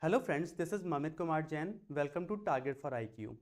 Hello friends, this is Mamit Kumar Jain. Welcome to target for IQ.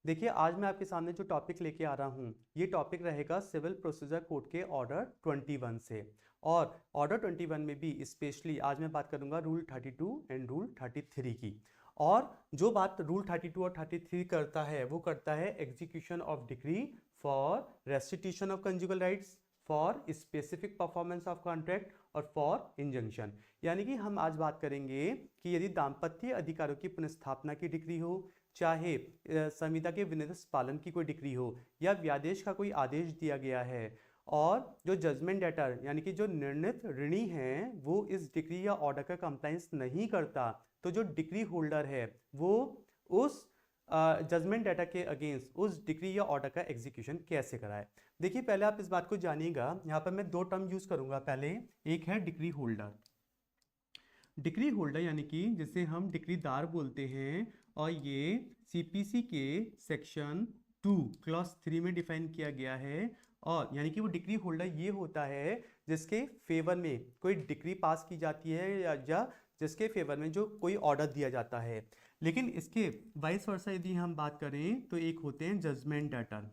देखिए, आज मैं आपके सामने जो टॉपिक लेके आ रहा हूँ, ये टॉपिक रहेगा सिविल प्रोसीजर कोड के ऑर्डर 21 से। और ऑर्डर 21 में भी स्पेशली आज मैं बात करूंगा रूल 32 एंड रूल 33 की। और जो बात रूल 32 और 33 करता है, वो करता है execution of decree for restitution of conjugal rights, for specific performance of contract और फॉर इंजंक्शन। यानी कि हम आज बात करेंगे कि यदि दाम्पत्य अधिकारों की पुनर्स्थापना की डिक्री हो, चाहे संविदा के विनिर्देश पालन की कोई डिक्री हो, या व्यादेश का कोई आदेश दिया गया है, और जो जजमेंट डेटर यानी कि जो निर्णित ऋणी है वो इस डिक्री या ऑर्डर का कंप्लाइंस नहीं करता, तो जो डिक्री होल्डर है वो उस जजमेंट डेटा के अगेंस्ट उस डिक्री या ऑर्डर का एग्जीक्यूशन कैसे कराए। देखिए, पहले आप इस बात को जानिएगा। यहाँ पर मैं दो टर्म यूज करूंगा। पहले एक है डिक्री होल्डर। डिक्री होल्डर यानी कि जिसे हम डिक्रीदार बोलते हैं, और ये सीपीसी के सेक्शन 2 क्लॉज 3 में डिफाइन किया गया है। और यानी कि वो डिक्री होल्डर ये होता है जिसके फेवर में कोई डिक्री पास की जाती है, या जिसके फेवर में जो कोई ऑर्डर दिया जाता है। लेकिन इसके वाइस वर्सा यदि हम बात करें तो एक होते हैं जजमेंट डेटर।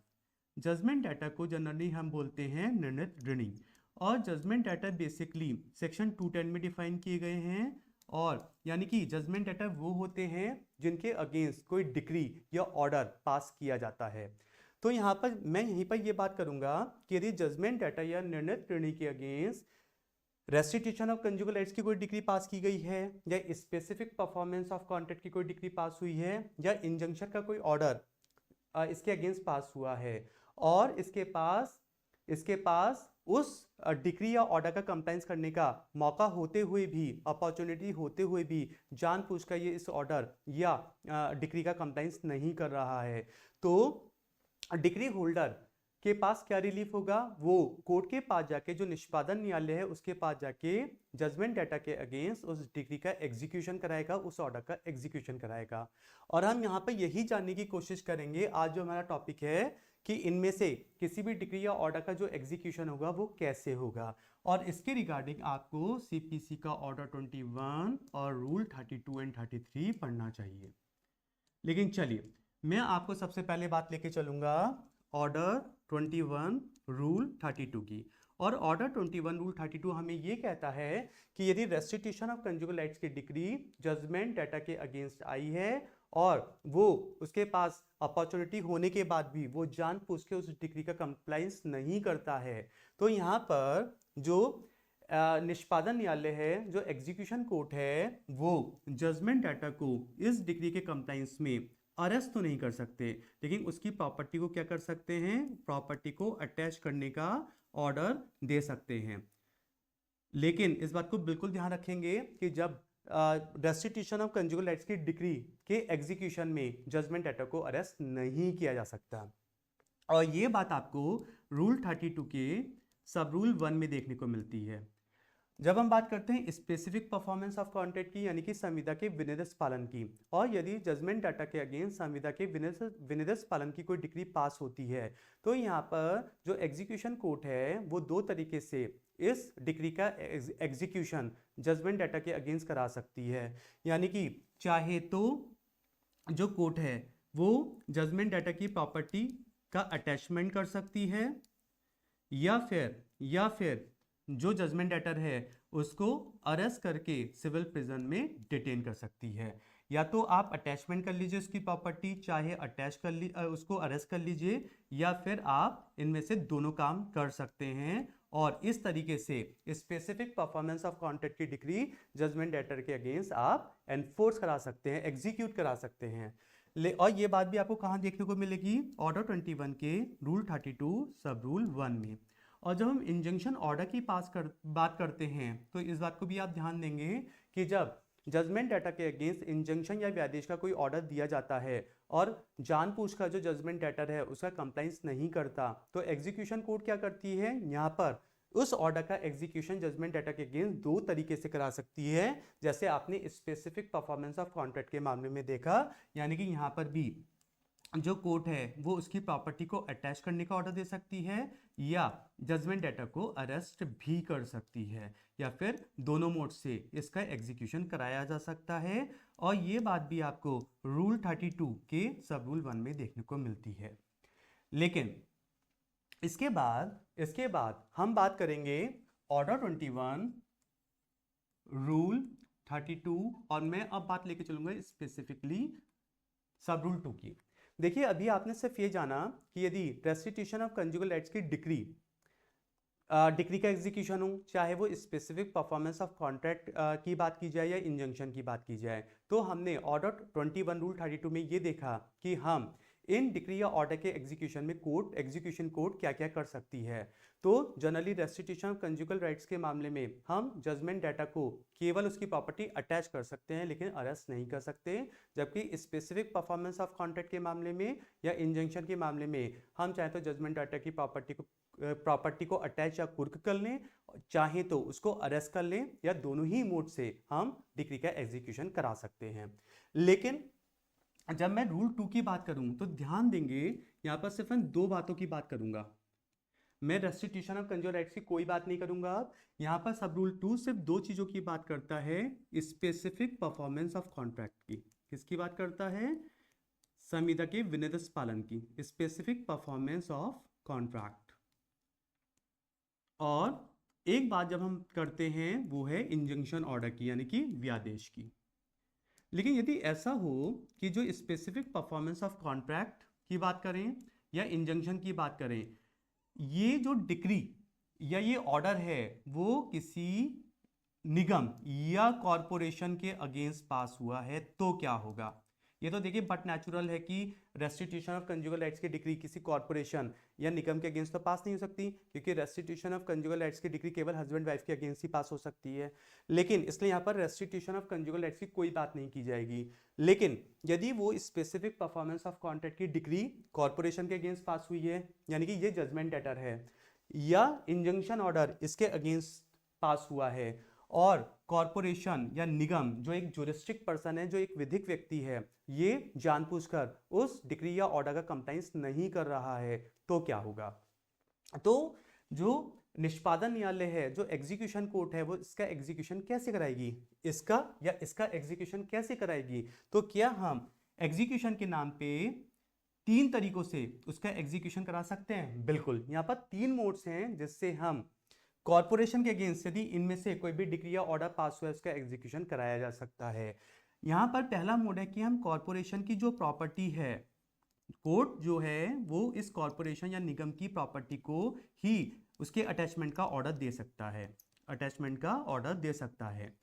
जजमेंट डेटर को जनरली हम बोलते हैं निर्णित ऋणी। और जजमेंट डेटर बेसिकली सेक्शन 210 में डिफाइन किए गए हैं। और यानी कि जजमेंट डेटर वो होते हैं जिनके अगेंस्ट कोई डिक्री या ऑर्डर पास किया जाता है। तो यहाँ पर मैं यहीं पर ये बात करूंगा कि यदि जजमेंट डेटर या निर्णित ऋणी के against restitution of conjugal rights की कोई डिग्री पास की गई है, या स्पेसिफिक परफॉर्मेंस ऑफ कॉन्ट्रैक्ट की कोई डिग्री पास हुई है, या इंजंक्शन का कोई ऑर्डर इसके अगेंस्ट पास हुआ है, और इसके पास उस डिक्री या ऑर्डर का कंप्लाइंस करने का मौका होते हुए भी, अपॉर्चुनिटी होते हुए भी जानबूझकर ये इस ऑर्डर या डिक्री का कंप्लाइंस नहीं कर रहा है, तो डिक्री होल्डर के पास क्या रिलीफ होगा? वो कोर्ट के पास जाके, जो निष्पादन न्यायालय है उसके पास जाके जजमेंट डेटा के अगेंस्ट उस डिग्री का एग्जीक्यूशन कराएगा, उस ऑर्डर का एग्जीक्यूशन कराएगा। और हम यहाँ पे यही जानने की कोशिश करेंगे आज जो हमारा टॉपिक है, कि इनमें से किसी भी डिग्री या ऑर्डर का जो एग्जीक्यूशन होगा वो कैसे होगा। और इसके रिगार्डिंग आपको सीपीसी का ऑर्डर 21 और रूल 32 एंड 33 पढ़ना चाहिए। लेकिन चलिए, मैं आपको सबसे पहले बात लेके चलूंगा ऑर्डर 21 रूल 32 की। और ऑर्डर 21 रूल 32 हमें ये कहता है कि यदि रेस्टिट्यूशन ऑफ कंजुगल राइट्स की डिक्री जजमेंट डेटा के अगेंस्ट आई है, और वो उसके पास अपॉर्चुनिटी होने के बाद भी वो जानबूझ के उस डिक्री का कंप्लाइंस नहीं करता है, तो यहाँ पर जो निष्पादन न्यायालय है, जो एग्जीक्यूशन कोर्ट है, वो जजमेंट डेटा को इस डिग्री के कंप्लाइंस में अरेस्ट तो नहीं कर सकते, लेकिन उसकी प्रॉपर्टी को क्या कर सकते हैं? प्रॉपर्टी को अटैच करने का ऑर्डर दे सकते हैं। लेकिन इस बात को बिल्कुल ध्यान रखेंगे कि जब रेस्टिट्यूशन ऑफ कंजुगल राइट्स की डिक्री के एग्जीक्यूशन में जजमेंट डेटा को अरेस्ट नहीं किया जा सकता। और ये बात आपको रूल 32 के सब रूल 1 में देखने को मिलती है। जब हम बात करते हैं स्पेसिफिक परफॉर्मेंस ऑफ कॉन्ट्रैक्ट की, यानी कि संविदा के विनिर्देश पालन की, और यदि जजमेंट डाटा के अगेंस्ट संविदा के विनिर्देश पालन की कोई डिग्री पास होती है, तो यहाँ पर जो एग्जीक्यूशन कोर्ट है वो दो तरीके से इस डिग्री का एग्जीक्यूशन जजमेंट डाटा के अगेंस्ट करा सकती है। यानी कि चाहे तो जो कोर्ट है वो जजमेंट डाटा की प्रॉपर्टी का अटैचमेंट कर सकती है, या फिर जो जजमेंट डेटर है उसको अरेस्ट करके सिविल प्रिजन में डिटेन कर सकती है। या तो आप अटैचमेंट कर लीजिए उसकी प्रॉपर्टी, चाहे अटैच कर उसको अरेस्ट कर लीजिए, या फिर आप इनमें से दोनों काम कर सकते हैं। और इस तरीके से स्पेसिफिक परफॉर्मेंस ऑफ कॉन्ट्रैक्ट की डिग्री जजमेंट डेटर के अगेंस्ट आप एनफोर्स करा सकते हैं, एग्जीक्यूट करा सकते हैं। और ये बात भी आपको कहाँ देखने को मिलेगी? ऑर्डर 21 के रूल 32 सब रूल 1 में। और जब हम इंजंक्शन ऑर्डर की बात करते हैं, तो इस बात को भी आप ध्यान देंगे कि जब जजमेंट डाटा के अगेंस्ट इंजंक्शन या व्यादेश का कोई ऑर्डर दिया जाता है, और जानबूझकर जो जजमेंट डेटर है उसका कंप्लाइंस नहीं करता, तो एग्जीक्यूशन कोर्ट क्या करती है? यहाँ पर उस ऑर्डर का एग्जीक्यूशन जजमेंट डाटा के अगेंस्ट दो तरीके से करा सकती है, जैसे आपने स्पेसिफिक परफॉर्मेंस ऑफ कॉन्ट्रैक्ट के मामले में देखा। यानी कि यहाँ पर भी जो कोर्ट है वो उसकी प्रॉपर्टी को अटैच करने का ऑर्डर दे सकती है या जजमेंट डेटर को अरेस्ट भी कर सकती है, या फिर दोनों मोड से इसका एग्जीक्यूशन कराया जा सकता है। और ये बात भी आपको रूल 32 के सब रूल 1 में देखने को मिलती है। लेकिन इसके बाद हम बात करेंगे ऑर्डर 21, रूल 32, और मैं अब बात लेके चलूंगा स्पेसिफिकली सब रूल 2 की। देखिए अभी आपने सिर्फ ये जाना कि यदि रेस्टिट्यूशन ऑफ कंजुगल राइट्स की डिक्री का एग्जीक्यूशन हो, चाहे वो स्पेसिफिक परफॉर्मेंस ऑफ कॉन्ट्रैक्ट की बात की जाए या इंजंक्शन की बात की जाए, तो हमने ऑर्डर 21 रूल 32 में ये देखा कि हम इन डिक्री या ऑर्डर के एग्जीक्यूशन में कोर्ट एग्जीक्यूशन कोर्ट क्या क्या कर सकती है। तो generally restitution of conjugal rights के मामले में हम जजमेंट डाटा को केवल उसकी प्रॉपर्टी अटैच कर सकते हैं लेकिन अरेस्ट नहीं कर सकते, जबकि स्पेसिफिक परफॉर्मेंस ऑफ कॉन्ट्रैक्ट के मामले में या इंजंक्शन के मामले में हम चाहे तो जजमेंट डाटा की प्रॉपर्टी को अटैच या कुर्क कर लें, चाहे तो उसको अरेस्ट कर लें, या दोनों ही मोड से हम डिक्री का एग्जीक्यूशन करा सकते हैं। लेकिन जब मैं रूल 2 की बात करूं तो ध्यान देंगे यहां पर सिर्फ मैं दो बातों की बात करूंगा। मैं रेस्टिट्यूशन ऑफ कंज्यूमर राइट्स की कोई बात नहीं करूंगा। यहां पर सब रूल 2 सिर्फ दो चीजों की बात करता है, स्पेसिफिक परफॉर्मेंस ऑफ कॉन्ट्रैक्ट की। किसकी बात करता है? संविदा के विनिर्देश पालन की, स्पेसिफिक परफॉर्मेंस ऑफ कॉन्ट्रैक्ट। और एक बात जब हम करते हैं वो है इंजंक्शन ऑर्डर की, यानी कि व्यादेश की। लेकिन यदि ऐसा हो कि जो स्पेसिफिक परफॉर्मेंस ऑफ कॉन्ट्रैक्ट की बात करें या इंजंक्शन की बात करें, ये जो डिक्री या ये ऑर्डर है वो किसी निगम या कॉरपोरेशन के अगेंस्ट पास हुआ है, तो क्या होगा? ये तो देखिए बट नेचुरल है कि रेस्टिट्यूशन ऑफ कंजुगल राइट्स की डिक्री किसी कॉरपोरेशन या निगम के अगेंस्ट तो पास नहीं हो सकती, क्योंकि रेस्टिट्यूशन ऑफ कंजुगल राइट्स की डिक्री केवल हस्बैंड वाइफ के अगेंस्ट ही पास हो सकती है। लेकिन इसलिए यहाँ पर रेस्टिट्यूशन ऑफ कंजुगल राइट्स की कोई बात नहीं की जाएगी। लेकिन यदि वो स्पेसिफिक परफॉर्मेंस ऑफ कॉन्ट्रैक्ट की डिक्री कॉरपोरेशन के अगेंस्ट पास हुई है, यानी कि ये जजमेंट डेटर है, या इंजंक्शन ऑर्डर इसके अगेंस्ट पास हुआ है, और कॉरपोरेशन या निगम जो एक ज्यूरिस्टिक पर्सन है, जो एक विधिक व्यक्ति है, ये जानबूझकर उस डिक्री या ऑर्डर का कंप्लाइंस नहीं कर रहा है, तो क्या होगा? तो जो निष्पादन न्यायालय है, जो एग्जीक्यूशन कोर्ट है, वो इसका एग्जीक्यूशन कैसे कराएगी? इसका एग्जीक्यूशन कैसे कराएगी? तो क्या हम एग्जीक्यूशन के नाम पे 3 तरीकों से उसका एग्जीक्यूशन करा सकते हैं? बिल्कुल। यहाँ पर 3 मोड्स हैं जिससे हम कॉरपोरेशन के अगेंस्ट यदि इनमें से कोई भी डिक्री या ऑर्डर पास हुआ है उसका एग्जीक्यूशन कराया जा सकता है। यहाँ पर पहला मोड है कि हम कॉरपोरेशन की जो प्रॉपर्टी है, कोर्ट जो है वो इस कॉरपोरेशन या निगम की प्रॉपर्टी को ही उसके अटैचमेंट का ऑर्डर दे सकता है,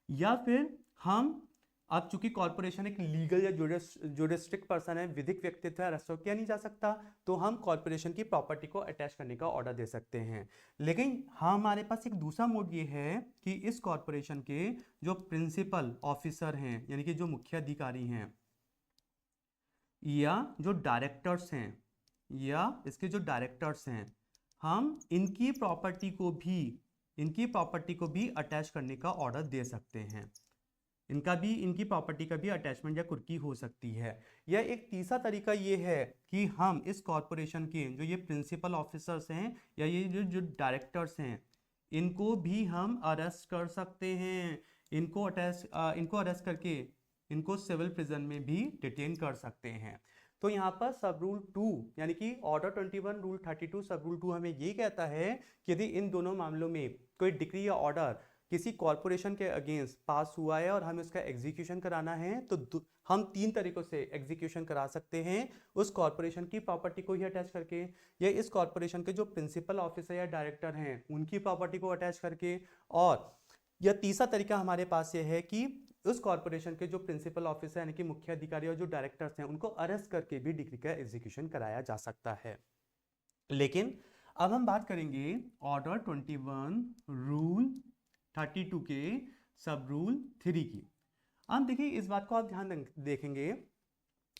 या फिर हम, अब चूंकि कॉरपोरेशन एक लीगल या ज्यूरिस्टिक पर्सन है, विधिक व्यक्तित्व है, अरेस्ट किया नहीं जा सकता, तो हम कॉरपोरेशन की प्रॉपर्टी को अटैच करने का ऑर्डर दे सकते हैं। लेकिन हमारे पास एक दूसरा मोड ये है कि इस कॉरपोरेशन के जो प्रिंसिपल ऑफिसर हैं, यानी कि जो मुख्य अधिकारी हैं, या जो डायरेक्टर्स हैं, हम इनकी प्रॉपर्टी को भी अटैच करने का ऑर्डर दे सकते हैं। इनकी प्रॉपर्टी का भी अटैचमेंट या कुर्की हो सकती है। या एक तीसरा तरीका ये है कि हम इस कॉरपोरेशन के जो ये प्रिंसिपल ऑफिसर्स हैं या ये जो डायरेक्टर्स हैं, इनको भी हम अरेस्ट कर सकते हैं। इनको अरेस्ट करके इनको सिविल प्रिजन में भी डिटेन कर सकते हैं। तो यहाँ पर सब रूल 2 यानी कि ऑर्डर 21 रूल 32 सब रूल 2 हमें ये कहता है कि यदि इन दोनों मामलों में कोई डिक्री या ऑर्डर किसी कॉरपोरेशन के अगेंस्ट पास हुआ है और हमें उसका एग्जीक्यूशन कराना है, तो हम 3 तरीकों से एग्जीक्यूशन करा सकते हैं। उस कॉरपोरेशन की प्रॉपर्टी को ही अटैच करके, या इस कॉरपोरेशन के जो प्रिंसिपल ऑफिसर या डायरेक्टर हैं उनकी प्रॉपर्टी को अटैच करके, और या तीसरा तरीका हमारे पास ये है कि उस कॉरपोरेशन के जो प्रिंसिपल ऑफिसर यानी कि मुख्य अधिकारी और जो डायरेक्टर्स हैं उनको अरेस्ट करके भी डिक्री का एग्जीक्यूशन कराया जा सकता है। लेकिन अब हम बात करेंगे ऑर्डर 21 रूल 32 के सब रूल 3 की। अब देखिए इस बात को आप ध्यान देखेंगे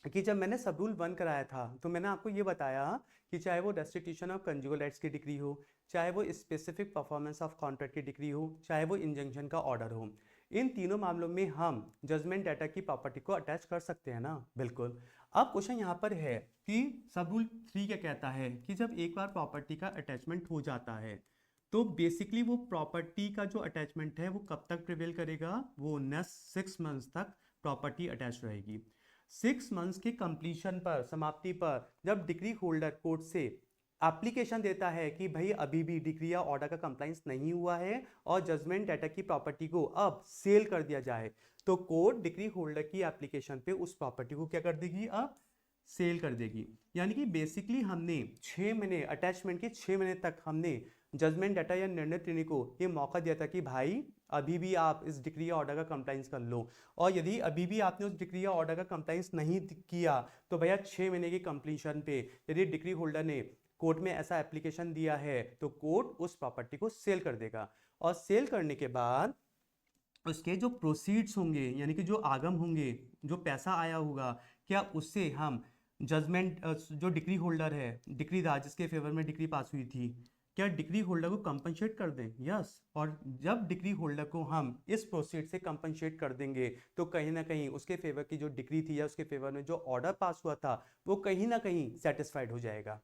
कि जब मैंने सब रूल 1 कराया था तो मैंने आपको ये बताया कि चाहे वो रेस्टिट्यूशन ऑफ कंजुगल राइट्स की डिक्री हो, चाहे वो स्पेसिफिक परफॉर्मेंस ऑफ कॉन्ट्रैक्ट की डिक्री हो, चाहे वो इंजंक्शन का ऑर्डर हो, इन तीनों मामलों में हम जजमेंट डाटा की प्रॉपर्टी को अटैच कर सकते हैं ना, बिल्कुल। अब क्वेश्चन यहाँ पर है कि सब रूल 3 क्या कहता है कि जब एक बार प्रॉपर्टी का अटैचमेंट हो जाता है तो बेसिकली वो प्रॉपर्टी का जो अटैचमेंट है वो कब तक प्रिवेल करेगा, वो नेक्स्ट 6 मंथ्स तक प्रॉपर्टी अटैच रहेगी। 6 मंथ्स के कंप्लीशन पर, समाप्ति पर, जब डिग्री होल्डर कोर्ट से एप्लीकेशन देता है कि भाई अभी भी डिग्री या ऑर्डर का कंप्लाइंस नहीं हुआ है और जजमेंट डाटा की प्रॉपर्टी को अब सेल कर दिया जाए, तो कोर्ट डिग्री होल्डर की एप्लीकेशन पे उस प्रॉपर्टी को क्या कर देगी, अब सेल कर देगी। यानी कि बेसिकली हमने 6 महीने, अटैचमेंट के 6 महीने तक हमने जजमेंट डाटा या निर्णय लेने को ये मौका दिया था कि भाई अभी भी आप इस डिग्री या ऑर्डर का कंप्लाइंस कर लो, और यदि अभी भी आपने उस डिग्री या ऑर्डर का कंप्लाइंस नहीं किया तो भैया 6 महीने के कंप्लीशन पे यदि डिग्री होल्डर ने कोर्ट में ऐसा एप्लीकेशन दिया है तो कोर्ट उस प्रॉपर्टी को सेल कर देगा। और सेल करने के बाद उसके जो प्रोसीड्स होंगे, यानी कि जो आगम होंगे, जो पैसा आया होगा, क्या उससे हम जजमेंट, जो डिग्री होल्डर है, डिग्री राज जिसके फेवर में डिग्री पास हुई थी, क्या डिग्री होल्डर को कंपनसेट कर दें? यस। और जब डिग्री होल्डर को हम इस प्रोसीड से कंपनसेट कर देंगे तो कहीं ना कहीं उसके फेवर की जो डिग्री थी या उसके फेवर में जो ऑर्डर पास हुआ था वो कहीं ना कहीं सेटिस्फाइड हो जाएगा।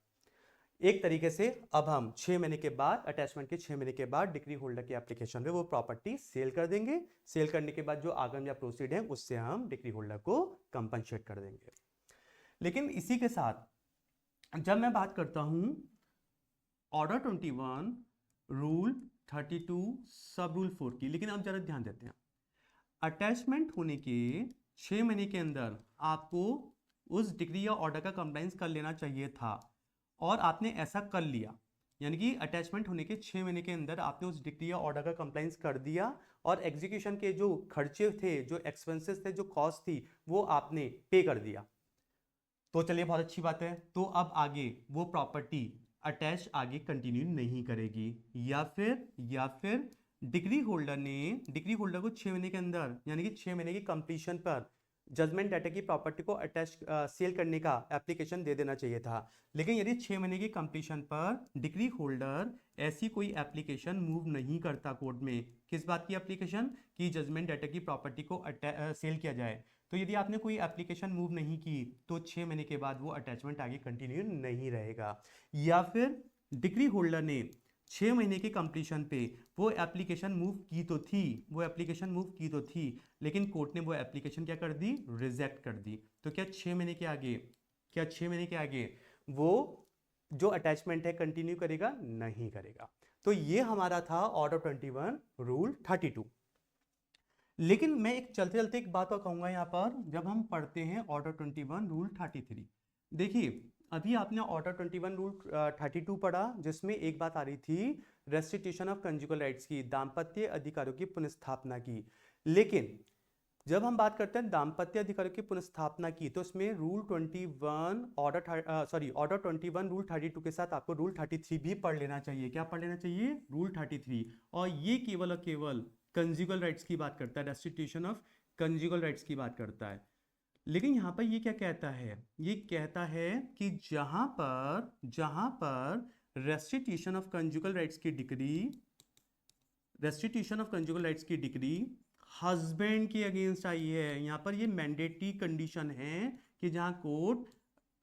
एक तरीके से अब हम 6 महीने के बाद, अटैचमेंट के 6 महीने के बाद डिग्री होल्डर की एप्लीकेशन में वो प्रॉपर्टी सेल कर देंगे। सेल करने के बाद जो आगम या प्रोसीड है उससे हम डिग्री होल्डर को कंपनसेट कर देंगे। लेकिन इसी के साथ जब मैं बात करता हूं ऑर्डर 21, रूल 32, सब रूल 4 की, लेकिन अब जरा ध्यान देते हैं, अटैचमेंट होने के 6 महीने के अंदर आपको उस डिग्री या ऑर्डर का कंप्लाइंस कर लेना चाहिए था और आपने ऐसा कर लिया। यानी कि अटैचमेंट होने के 6 महीने के अंदर आपने उस डिग्री या ऑर्डर का कंप्लाइंस कर दिया और एग्जीक्यूशन के जो खर्चे थे, जो एक्सपेंसेस थे, जो कॉस्ट थी, वो आपने पे कर दिया। तो चलिए, बहुत अच्छी बात है। तो अब आगे वो प्रॉपर्टी अटैच आगे कंटिन्यू नहीं करेगी, या फिर डिग्री होल्डर को 6 महीने के अंदर, यानी कि 6 महीने की कंप्लीशन पर जजमेंट डाटा की प्रॉपर्टी को अटैच सेल करने का एप्लीकेशन दे देना चाहिए था। लेकिन यदि 6 महीने की कंप्लीशन पर डिग्री होल्डर ऐसी कोई एप्लीकेशन मूव नहीं करता कोर्ट में, किस बात की एप्लीकेशन, कि जजमेंट डाटा की प्रॉपर्टी को सेल किया जाए, तो यदि आपने कोई एप्लीकेशन मूव नहीं की तो 6 महीने के बाद वो अटैचमेंट आगे कंटिन्यू नहीं रहेगा। या फिर डिग्री होल्डर ने 6 महीने के कंप्लीशन पे वो एप्लीकेशन मूव की तो थी, लेकिन कोर्ट ने वो एप्लीकेशन क्या कर दी, रिजेक्ट कर दी। तो क्या 6 महीने के आगे वो जो अटैचमेंट है कंटिन्यू करेगा? नहीं करेगा। तो ये हमारा था ऑर्डर 21, रूल 32। लेकिन मैं एक चलते चलते एक बात और कहूंगा यहाँ पर, जब हम पढ़ते हैं ऑर्डर 21, रूल 33, देखिए अभी आपने ऑर्डर 21, रूल 32 पढ़ा, जिसमें एक बात आ रही थी रेस्टिट्यूशन ऑफ कंजुगल राइट्स की, दाम्पत्य अधिकारों की पुनर्स्थापना की। लेकिन जब हम बात करते हैं दाम्पत्य अधिकारों की पुनर्स्थापना की, तो इसमें रूल 21 ऑर्डर 21 रूल 32 के साथ आपको रूल 33 भी पढ़ लेना चाहिए। क्या पढ़ लेना चाहिए? रूल 33। और ये केवल और केवल कंजुगल राइट्स की बात करता है, रेस्टिट्यूशन ऑफ कंजुगल राइट्स की बात करता है। लेकिन यहाँ पर ये क्या कहता है? ये कहता है कि जहां पर रेस्टिट्यूशन ऑफ कंजुगल राइट्स की डिग्री हस्बैंड के अगेंस्ट आई है, यहाँ पर ये मैंडेटरी कंडीशन है कि जहां court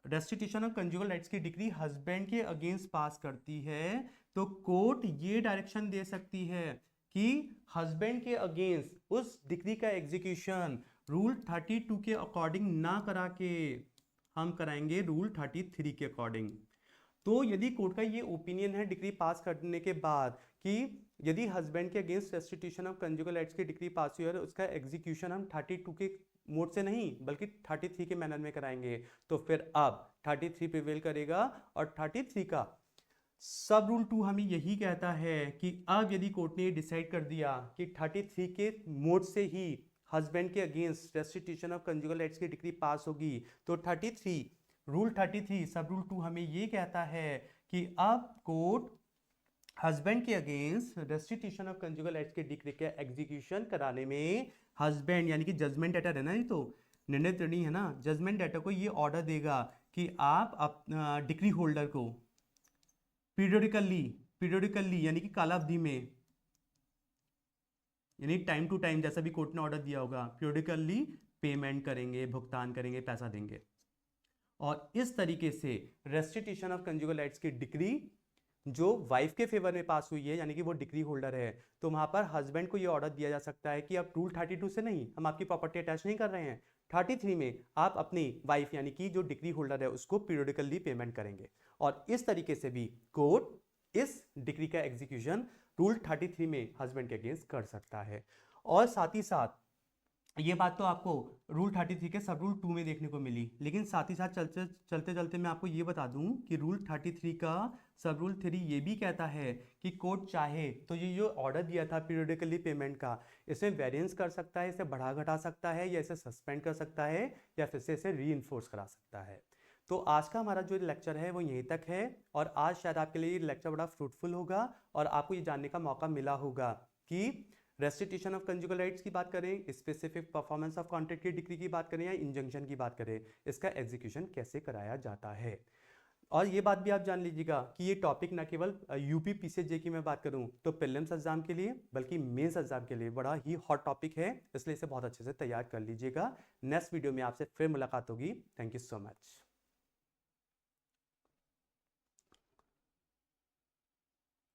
restitution of conjugal rights की डिग्री हस्बैंड के अगेंस्ट पास करती है, तो कोर्ट ये डायरेक्शन दे सकती है कि हस्बैंड के अगेंस्ट उस डिग्री का एग्जीक्यूशन रूल 32 के अकॉर्डिंग ना करा के हम कराएंगे रूल 33 के अकॉर्डिंग। तो यदि कोर्ट का ये ओपिनियन है डिग्री पास करने के बाद कि यदि हस्बैंड के against restitution of conjugal rights की डिग्री पास हुई और उसका एग्जीक्यूशन हम 32 के मोड से नहीं बल्कि 33 के मैनर में कराएंगे, तो फिर अब 33 प्रिवेल करेगा। और 33 का सब रूल 2 हमें यही कहता है कि अब यदि कोर्ट ने डिसाइड कर दिया कि 33 के मोड से ही हस्बैंड के against restitution of conjugal rights की डिग्री पास होगी, तो रूल 33 सब रूल 2 हमें ये कहता है कि अब कोर्ट हस्बैंड के against restitution of conjugal rights के डिग्री के एग्जीक्यूशन कराने में हस्बैंड, यानी कि जजमेंट डेटा है ना, ये तो निर्णय त्रिणी है ना, जजमेंट डेटा को ये ऑर्डर देगा कि आप डिग्री होल्डर को पीरियोडिकली यानी कि कालावधि में यानी टाइम टू टाइम, जैसा भी कोर्ट ने ऑर्डर दिया होगा, पीरियडिकली पेमेंट करेंगे, भुगतान करेंगे, पैसा देंगे। और इस तरीके से रेस्टिट्यूशन ऑफ कंजुगल राइट्स की डिक्री जो वाइफ के फेवर में पास हुई है, यानी कि वो डिक्री होल्डर है, तो वहां पर हस्बैंड को ये ऑर्डर दिया जा सकता है कि अब रूल 32 से नहीं, हम आपकी प्रॉपर्टी अटैच नहीं कर रहे हैं, 33 में आप अपनी वाइफ यानी कि जो डिक्री होल्डर है उसको पीरियडिकली पेमेंट करेंगे। और इस तरीके से भी कोर्ट इस डिक्री का एग्जीक्यूशन रूल 33 में हस्बैंड के अगेंस्ट कर सकता है। और साथ ही साथ ये बात तो आपको रूल 33 के सब रूल 2 में देखने को मिली, लेकिन साथ ही साथ चलते चलते चलते मैं आपको ये बता दूं कि रूल 33 का सब रूल 3 ये भी कहता है कि कोर्ट चाहे तो ये जो ऑर्डर दिया था पीरियडिकली पेमेंट का, इसमें वेरिएंस कर सकता है, इसे बढ़ा घटा सकता है, या इसे सस्पेंड कर सकता है, या फिर से इसे री इन्फोर्स करा सकता है। तो आज का हमारा जो लेक्चर है वो यहीं तक है, और आज शायद आपके लिए ये लेक्चर बड़ा फ्रूटफुल होगा और आपको ये जानने का मौका मिला होगा कि रेस्टिट्यूशन ऑफ कंजुगल राइट्स की बात करें, स्पेसिफिक परफॉर्मेंस ऑफ कॉन्ट्रैक्ट की डिक्री की बात करें, या इंजंक्शन की बात करें, इसका एग्जीक्यूशन कैसे कराया जाता है। और ये बात भी आप जान लीजिएगा कि ये टॉपिक ना केवल यूपी पीसीजे की मैं बात करूं तो प्रीलिम्स एग्जाम के लिए, बल्कि मेंस एग्जाम के लिए बड़ा ही हॉट टॉपिक है, इसलिए इसे बहुत अच्छे से तैयार कर लीजिएगा। नेक्स्ट वीडियो में आपसे फिर मुलाकात होगी। Thank you so much.